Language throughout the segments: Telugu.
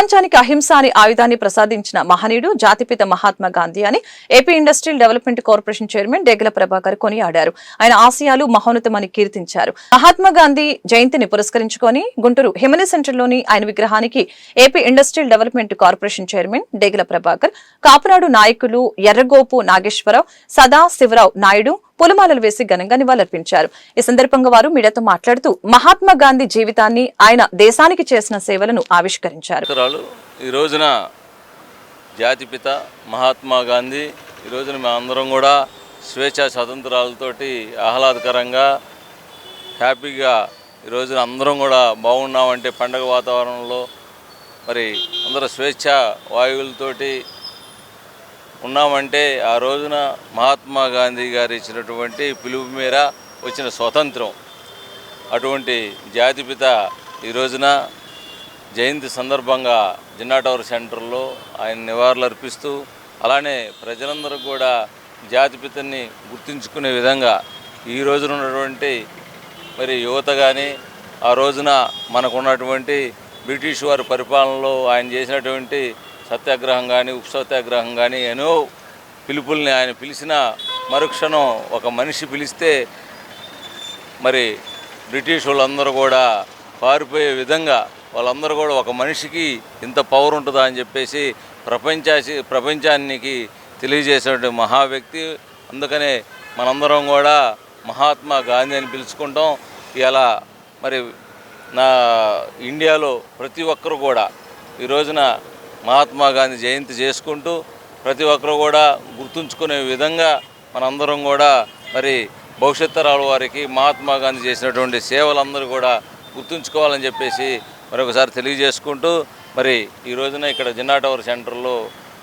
ప్రపంచానికి అహింస అనే ఆయుధాన్ని ప్రసాదించిన మహనీయుడు జాతిపిత మహాత్మా గాంధీ అని AP industrial development corporation chairman Degala Prabhakar కొనియాడారు. ఆయన ఆశయాలు మహోన్నతమని కీర్తించారు. మహాత్మా గాంధీ జయంతిని పురస్కరించుకొని గుంటూరు హిమనీ సెంటర్లోని ఆయన విగ్రహానికి AP industrial development corporation chairman Degala Prabhakar, Kapunadu నాయకులు ఎర్రగోపు నాగేశ్వరరావు, సదా శివరావు నాయుడు పూలమాలలు వేసి ఘనంగా నివాళులర్పించారు. ఈ సందర్భంగా వారు మీడియాతో మాట్లాడుతూ మహాత్మా గాంధీ జీవితాన్ని, ఆయన దేశానికి చేసిన సేవలను ఆవిష్కరించారు. ఈ రోజున జాతిపిత మహాత్మా గాంధీ ఈ రోజున మేము అందరం కూడా స్వేచ్ఛా స్వతంత్రాలతోటి ఆహ్లాదకరంగా హ్యాపీగా ఈ రోజున అందరం కూడా బాగున్నామంటే పండగ వాతావరణంలో మరి అందరూ స్వేచ్ఛా వాయువులతోటి ఉన్నామంటే ఆ రోజున మహాత్మా గాంధీ గారు ఇచ్చినటువంటి పిలుపు మేర వచ్చిన స్వతంత్రం. అటువంటి జాతిపిత ఈ రోజున జయంతి సందర్భంగా జిన్నా టవర్ సెంటర్లో ఆయన నివాళులు అర్పిస్తూ అలానే ప్రజలందరూ కూడా జాతిపితని గుర్తుంచుకునే విధంగా ఈ రోజున ఉన్నటువంటి మరి యువత కానీ ఆ రోజున మనకున్నటువంటి బ్రిటిష్ వారి పరిపాలనలో ఆయన చేసినటువంటి సత్యాగ్రహం కానీ ఉప్పు సత్యాగ్రహం కానీ ఎన్నో పిలుపుల్ని ఆయన పిలిచిన మరుక్షణం ఒక మనిషి పిలిస్తే మరి బ్రిటిష్ వాళ్ళందరూ కూడా పారిపోయే విధంగా వాళ్ళందరూ కూడా ఒక మనిషికి ఇంత పవర్ ఉంటుందా అని చెప్పేసి ప్రపంచానికి తెలియజేసినటువంటి మహా వ్యక్తి. అందుకనే మనందరం కూడా మహాత్మా గాంధీ అని పిలుచుకుంటాం. ఇలా మరి నా ఇండియాలో ప్రతి ఒక్కరు కూడా ఈ రోజున మహాత్మా గాంధీ జయంతి చేసుకుంటూ ప్రతి ఒక్కరు కూడా గుర్తుంచుకునే విధంగా మనందరం కూడా మరి భవిష్యత్ తరాల వారికి మహాత్మా గాంధీ చేసినటువంటి సేవలందరూ కూడా గుర్తుంచుకోవాలని చెప్పేసి మరొకసారి తెలియజేసుకుంటూ మరి ఈ రోజున ఇక్కడ జిన్నా టవర్ సెంటర్లో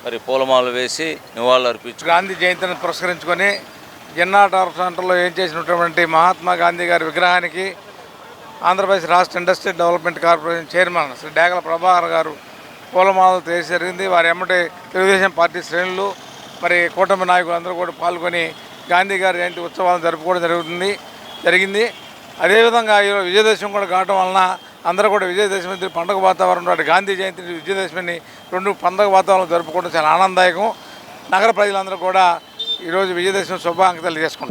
మరి పూలమాలలు వేసి నివాళులు అర్పించు గాంధీ జయంతిని పురస్కరించుకొని జిన్నా టవర్ సెంటర్లో ఏం చేసినటువంటి మహాత్మా గాంధీ గారి విగ్రహానికి ఆంధ్రప్రదేశ్ రాష్ట్ర industrial development corporation chairman Shri Degala Prabhakar గారు పూలమాలలు చేసి జరిగింది. వారి ఎమ్మటి తెలుగుదేశం పార్టీ శ్రేణులు మరి కూటమి నాయకులు అందరూ కూడా పాల్గొని గాంధీ గారి జయంతి ఉత్సవాలను జరుపుకోవడం జరిగింది. అదేవిధంగా ఈరోజు విజయదశమి కూడా కావడం వలన అందరూ కూడా విజయదశమి పండుగ వాతావరణం గాంధీ జయంతి విజయదశమిని రెండు పండుగ వాతావరణం జరుపుకోవడం చాలా ఆనందదాయకం. నగర ప్రజలందరూ కూడా ఈరోజు విజయదశమి శుభాకాంక్షలు తెలియజేసుకుంటారు.